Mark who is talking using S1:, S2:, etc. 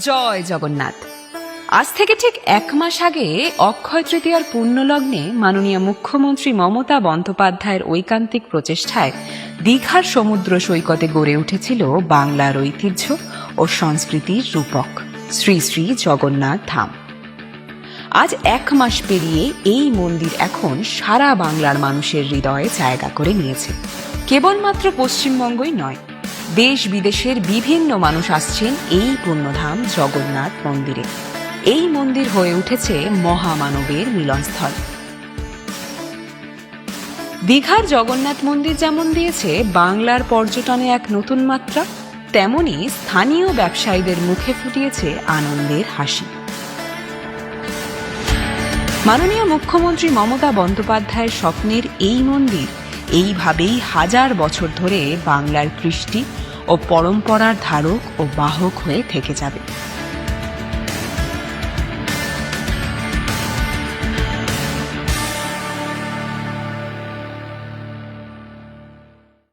S1: জয় জগন্নাথ। আজ থেকে ঠিক 1 মাস আগে অক্ষয় তৃতীয়ার পুণ্যলগ্নে মাননীয় মুখ্যমন্ত্রী মমতা বন্দ্যোপাধ্যায়ের ঐকান্তিক প্রচেষ্টায় দীঘার সমুদ্র সৈকতে গড়ে উঠেছিল বাংলার ঐতিহ্য ও সংস্কৃতির রূপক শ্রী শ্রী জগন্নাথ ধাম। আজ 1 মাস পেরিয়ে এই মন্দির এখন সারা বাংলার মানুষের হৃদয়ে জায়গা করে নিয়েছে। কেবলমাত্র পশ্চিমবঙ্গই নয়, দেশ বিদেশের বিভিন্ন মানুষ আসছেন এই পুণ্যধাম জগন্নাথ মন্দিরে। এই মন্দির হয়ে উঠেছে মহামানবের মিলনস্থল। দীঘার জগন্নাথ মন্দির যেমন দিয়েছে বাংলার পর্যটনে এক নতুন মাত্রা, তেমনি স্থানীয় ব্যবসায়ীদের মুখে ফুটিয়েছে আনন্দের হাসি। মাননীয় মুখ্যমন্ত্রী মমতা বন্দ্যোপাধ্যায়ের স্বপ্নের এই মন্দির এইভাবেই হাজার বছর ধরে বাংলার কৃষ্টি ও পরম্পরার ধারক ও বাহক হয়ে থেকে যাবে।